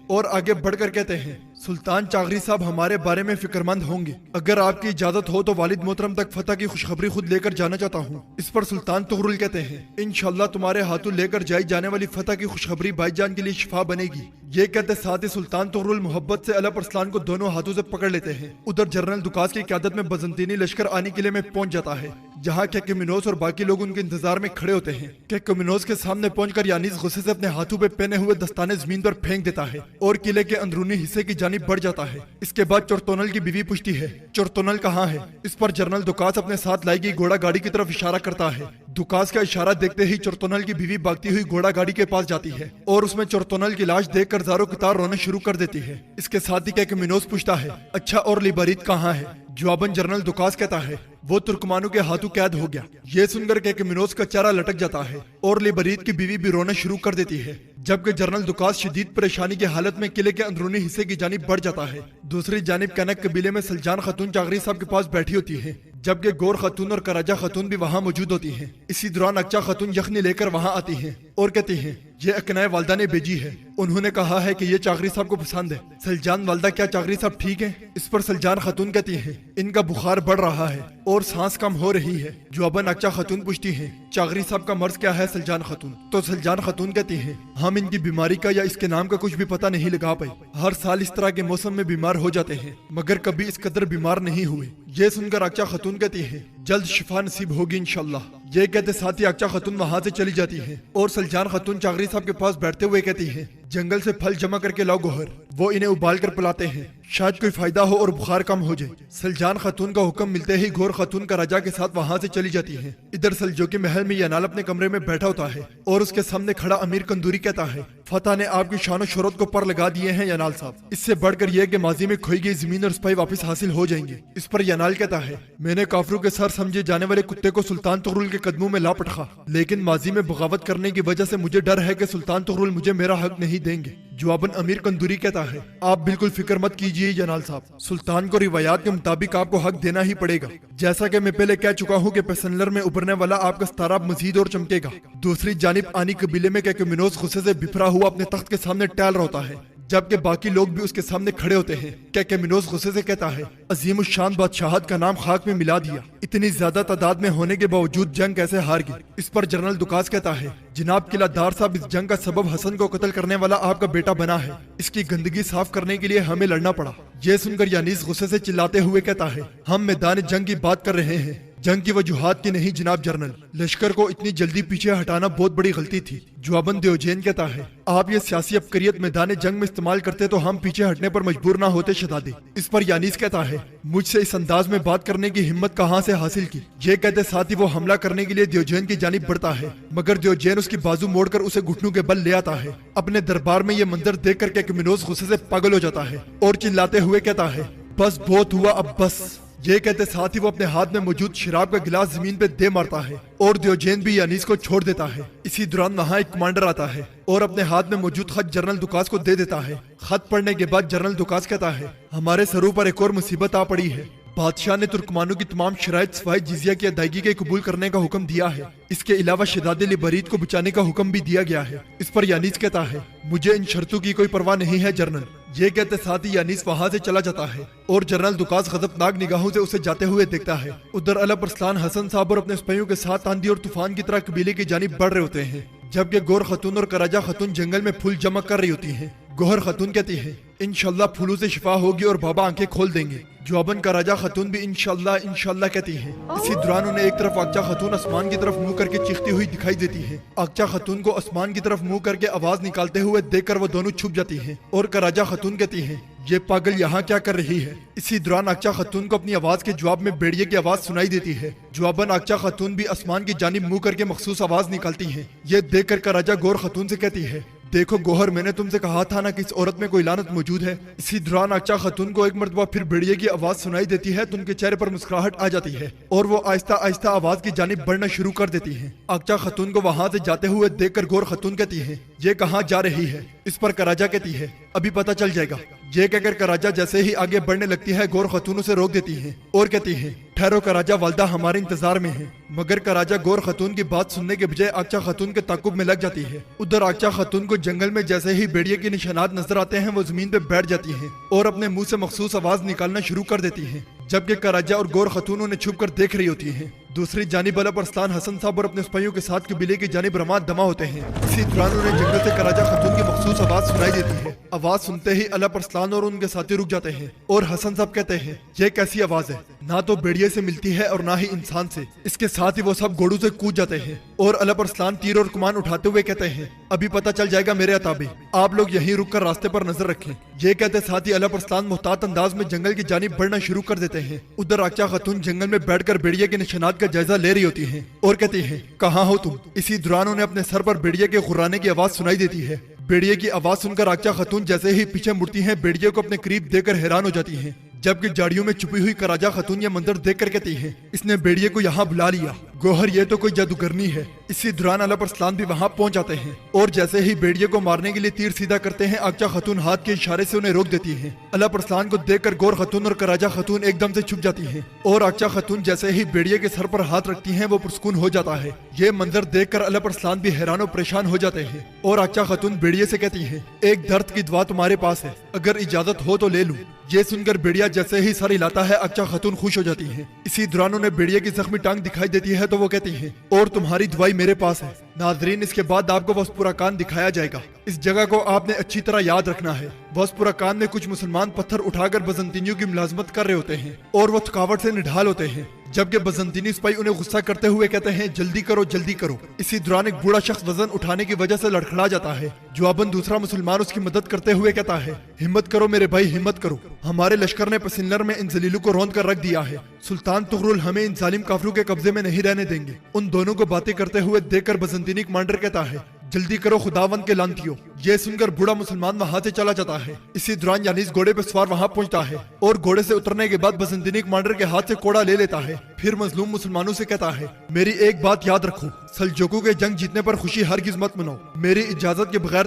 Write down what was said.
और आगे बढ़कर कहते हैं, सुल्तान चागरी साहब हमारे बारे में फिक्रमंद होंगे। अगर आपकी इजाजत हो तो वालिद मोहतरम तक फतह की खुशखबरी खुद लेकर जाना चाहता हूँ। इस पर सुल्तान तुगरुल कहते हैं, इंशाल्लाह तुम्हारे हाथों लेकर जाई जाने वाली फतह की खुशखबरी भाईजान के लिए शिफा बनेगी। ये कहते साथ ही सुल्तान तुगरुल मोहब्बत से अलप अरसलान को दोनों हाथों से पकड़ लेते हैं। उधर जनरल दुकास की क़यादत में बजंतीनी लश्कर आने किले में पहुंच जाता है, जहाँ कैकमिनोस और बाकी लोग उनके इंतजार में खड़े होते हैं। कैकमिनोस के सामने पहुंचकर यानीस गुस्से से अपने हाथों पे पहने हुए दस्ताने जमीन पर फेंक देता है और किले के अंदरूनी हिस्से की जानिब बढ़ जाता है। इसके बाद चोरतोनल की बीवी पूछती है, चोरतोनल कहाँ है? इस पर जनरल दुकास अपने साथ लाई गई घोड़ा गाड़ी की तरफ इशारा करता है। दुकास का इशारा देखते ही चोरतोनल की बीवी भागती हुई घोड़ा गाड़ी के पास जाती है और उसमें चोरतोनल की लाश देखकर ज़ारो कितार रोना शुरू कर देती है। इसके साथ ही कैकमिनोस पूछता है, अच्छा और लिबारीत कहाँ है? जवाबन जनरल दुकास कहता है, वो तुर्कमानों के हाथों कैद हो गया। ये सुनकर कैकमिनोस का चेहरा लटक जाता है और लिबारीत की बीवी भी रोना शुरू कर देती है। जबकि जनरल दुकास शदीद परेशानी की हालत में किले के अंदरूनी हिस्से की जानिब बढ़ जाता है। दूसरी जानिब कनक कबीले में सलजान खातून चागरी साहब के पास बैठी होती है, जबकि गोर खातून और कराजा खातून भी वहाँ मौजूद होती हैं। इसी दौरान अक्चा खातून यखनी लेकर वहाँ आती हैं और कहती हैं, ये अकनाए वालदा ने भेजी है। उन्होंने कहा है कि ये चागरी साहब को पसंद है। सलजान वालदा, क्या चागरी साहब ठीक है? इस पर सलजान खातून कहती हैं, इनका बुखार बढ़ रहा है और सांस कम हो रही है। जवाबन अक्चा खातून पूछती हैं, चागरी साहब का मर्ज क्या है सलजान खातून? तो सलजान खातून कहती हैं, हम इनकी बीमारी का या इसके नाम का कुछ भी पता नहीं लगा पाए। हर साल इस तरह के मौसम में बीमार हो जाते हैं, मगर कभी इस कदर बीमार नहीं हुए। ये सुनकर अक्चा खातून कहती है, जल्द शिफा नसीब होगी इंशाल्लाह। ये कहते साथ ही अक्चा खातून वहाँ से चली जाती है और सलजान खातून चागरी साहब के पास बैठते हुए कहती है, जंगल से फल जमा करके लाओ गोहर। वो इन्हें उबाल कर पिलाते हैं, शायद कोई फायदा हो और बुखार कम हो जाए। सलजान खातून का हुक्म मिलते ही घोर खातून का राजा के साथ वहाँ से चली जाती है। इधर सलजोकी महल में यनाल अपने कमरे में बैठा होता है और उसके सामने खड़ा अमीर कंदूरी कहता है, फतह ने आपकी शान शोहरत को पर लगा दिए हैं यनाल साहब। इससे बढ़कर यह कि माजी में खोई गई जमीन और स्पाई वापस हासिल हो जाएंगे। इस पर यनाल कहता है, मैंने काफरों के सर समझे जाने वाले कुत्ते को सुल्तान तुगरुल के कदमों में ला पटखा, लेकिन माजी में बगावत करने की वजह से मुझे डर है कि सुल्तान तुगरुल मुझे मेरा हक नहीं देंगे। जवाबन अमीर कंदूरी कहता है, आप बिल्कुल फिक्र मत कीजिए यनाल साहब, सुल्तान को रिवायात के मुताबिक आपको हक देना ही पड़ेगा। जैसा कि मैं पहले कह चुका हूँ कि पैसनलर में उभरने वाला आपका सितारा मजीद और चमकेगा। दूसरी जानिब आनी कबीले में कैकमिनोस गुस्से से बिफरा हुआ अपने तख्त के सामने टहल रहा होता है, जबकि बाकी लोग भी उसके सामने खड़े होते हैं। कैकमिनोस गुस्से से कहता है, अजीम शान बादशाहत का नाम खाक में मिला दिया। इतनी ज्यादा तादाद में होने के बावजूद जंग कैसे हार गई? इस पर जनरल दुकास कहता है, जनाब किलादार साहब, इस जंग का सबब हसन को कत्ल करने वाला आपका बेटा बना है। इसकी गंदगी साफ करने के लिए हमें लड़ना पड़ा। ये सुनकर यानीस गुस्से से चिल्लाते हुए कहता है, हम मैदान जंग की बात कर रहे हैं, जंग की वजूहात की नहीं जनाब जनरल। लश्कर को इतनी जल्दी पीछे हटाना बहुत बड़ी गलती थी। जवाबन दियोजेन कहता है, आप ये सियासी अबकरियत मैदान जंग में इस्तेमाल करते तो हम पीछे हटने पर मजबूर ना होते शहजादे। इस पर यानीस कहता है, मुझसे इस अंदाज में बात करने की हिम्मत कहाँ से हासिल की? ये कहते साथ ही वो हमला करने के लिए दियोजेन की जानिब बढ़ता है, मगर दियोजेन उसकी बाजू मोड़कर उसे घुटनों के बल ले आता है। अपने दरबार में ये मंजर देख कर कैकमिनोस गुस्से से पागल हो जाता है और चिल्लाते हुए कहता है, बस बहुत हुआ, अब बस। ये कहते साथ ही वो अपने हाथ में मौजूद शराब का गिलास जमीन पे दे मारता है और दियोजेन भी यानीस को छोड़ देता है। इसी दौरान वहाँ एक कमांडर आता है और अपने हाथ में मौजूद खत जनरल दुकास को दे देता है। खत पढ़ने के बाद जनरल दुकास कहता है, हमारे सरों पर एक और मुसीबत आ पड़ी है। बादशाह ने तुर्कमानों की तमाम शराइत सवाए जिजिया की अदायगी के कबूल करने का हुक्म दिया है। इसके अलावा शहजादे लिबारीत को बचाने का हुक्म भी दिया गया है। इस पर यानीस कहता है, मुझे इन शर्तों की कोई परवाह नहीं है जनरल। ये कहते साथ ही यानीस वहाँ से चला जाता है और जनरल दुकास गजबनाक निगाहों से उसे जाते हुए देखता है। उधर अलप अरसलान हसन साहब और अपने सिपाहियों के साथ आंधी और तूफान की तरह कबीले की जानिब बढ़ रहे होते हैं, जबकि गोर खातून और कराजा खातून जंगल में फूल जमा कर रही होती हैं। गोहर खातून कहती है, इंशाल्लाह फूलों से शिफा होगी और बाबा आंखें खोल देंगे। जवाबन कराजा खातून भी इंशाल्लाह इंशाल्लाह कहती है। इसी दौरान उन्हें एक तरफ अक्चा खातून आसमान की तरफ मुंह करके चीखती हुई दिखाई देती है। अक्चा खातून को आसमान की तरफ मुंह करके आवाज निकालते हुए देखकर वो दोनों छुप जाती हैं और कराजा खातून कहती है, ये पागल यहाँ क्या कर रही है? इसी दौरान अक्चा खातून को अपनी आवाज के जवाब में भेड़िए की आवाज सुनाई देती है। जवाबन अक्चा खातून भी आसमान की जानिब मुंह करके मखसूस आवाज निकालती है। ये देख कर कराजा गोर खातून से कहती है, देखो गोहर, मैंने तुमसे कहा था ना कि इस औरत में कोई लानत मौजूद है। इसी दौरान अक्चा खातून को एक मर्तबा फिर भेड़िए की आवाज सुनाई देती है तो उनके चेहरे पर मुस्कुराहट आ जाती है और वो आहिस्ता आहिस्ता आवाज की जानिब बढ़ना शुरू कर देती हैं। अक्चा खातून को वहाँ से जाते हुए देखकर गोर खातून कहती है, ये कहाँ जा रही है? इस पर कराजा कहती है, अभी पता चल जाएगा। ये कहकर कराजा जैसे ही आगे बढ़ने लगती है गोर खतून उसे रोक देती है और कहती है, ठहरो कराजा, वालदा हमारे इंतजार में है। मगर कराजा गोर खतून की बात सुनने के बजाय आगचा खतून के ताकुब में लग जाती है। उधर आगचा खतून को जंगल में जैसे ही भेड़िए के निशानात नजर आते हैं वो जमीन पे बैठ जाती है और अपने मुंह से मखसूस आवाज निकालना शुरू कर देती है, जबकि कराजा और गोर खतून उन्हें छुप कर देख रही होती है। दूसरी जानिब अलब अरसलान हसन साहब और अपने सिपाहियों के साथ कबीले की जानिब रवान दमा होते हैं। इसी दौरान उन्हें जंगल से कराजा खतून की मखसूस आवाज सुनाई देती है। आवाज सुनते ही अलब अरसलान और उनके साथी रुक जाते हैं और हसन साहब कहते हैं, ये कैसी आवाज है, ना तो भेड़िए से मिलती है और ना ही इंसान से। इसके साथ ही वो सब घोड़ों से कूद जाते हैं और अलब अरसलान तीर और कमान उठाते हुए कहते हैं, अभी पता चल जाएगा मेरे अताबी, आप लोग यहीं रुक कर रास्ते पर नजर रखें। ये कहते साथ ही अलब अरसलान मुहतात अंदाज में जंगल की जानिब बढ़ना शुरू कर देते हैं। उधर आगचा खतून जंगल में बैठकर भेड़िए के निशानात का जायजा ले रही होती है और कहती है, कहाँ हो तुम। इसी दौरान उन्हें अपने सर पर भेड़िए के खुराने की आवाज सुनाई देती है। भेड़िए की आवाज सुनकर आगचा खतून जैसे ही पीछे मुड़ती है भेड़िए को अपने करीब देखकर हैरान हो जाती है, जबकि झाड़ियों में छुपी हुई कराजा खतून ये मंजर देखकर कहती है, इसने भेड़िए को यहाँ बुला लिया, गोहर ये तो कोई जादूगरनी है। इसी दौरान अलब अरसलान भी वहाँ पहुँच जाते हैं और जैसे ही भेड़िए को मारने के लिए तीर सीधा करते हैं आगचा खतून हाथ के इशारे से उन्हें रोक देती है। अलब अरसलान को देखकर गोर खतून और कराजा खतून एकदम से छुप जाती है और आगचा खतून जैसे ही भेड़िए के सर पर हाथ रखती है वो पुरस्कून हो जाता है। ये मंजर देखकर अलब अरसलान भी हैरान और परेशान हो जाते हैं और आगचा खतून भेड़िए से कहती है, एक दर्द की दवा तुम्हारे पास है, अगर इजाजत हो तो ले लूं। ये सुनकर भेड़िया जैसे ही सर हिलाता है आगचा खतून खुश हो जाती है। इसी दौरान उन्हें भेड़िए की जख्मी टांग दिखाई देती है तो वो कहती है, और तुम्हारी दवाई मेरे पास है। नाजरीन, इसके बाद आपको वस्पुराकान दिखाया जाएगा। इस जगह को आपने अच्छी तरह याद रखना है। वस्पुराकान में कुछ मुसलमान पत्थर उठाकर बजंतीनियों की मुलाजमत कर रहे होते हैं और वो थकावट से निढाल होते हैं, जबकि बजंतीनी सिपाही उन्हें गुस्सा करते हुए कहते हैं, जल्दी करो जल्दी करो। इसी दौरान एक बूढ़ा शख्स वजन उठाने की वजह से लड़खड़ा जाता है। जवाबन दूसरा मुसलमान उसकी मदद करते हुए कहता है, हिम्मत करो मेरे भाई, हिम्मत करो, हमारे लश्कर ने पसिन्नर में इन जलीलों को रौंद कर रख दिया है। सुल्तान तुगरुल हमें इन जालिम काफिरों के कब्जे में नहीं रहने देंगे। उन दोनों को बातें करते हुए देखकर बजंतीनी कमांडर कहता है, जल्दी करो खुदावंद के लानतियों। ये सुनकर बूढ़ा मुसलमान वहां से चला जाता है। इसी दौरान यानीस घोड़े पर सवार वहां पहुंचता है और घोड़े से उतरने के बाद बजंतीनी कमांडर के हाथ से कोड़ा ले लेता है। फिर मजलूम मुसलमानों से कहता है, मेरी एक बात याद रखो, सलजोकों के जंग जीतने पर खुशी हरगिज मत मनाओ। मेरी इजाजत के बगैर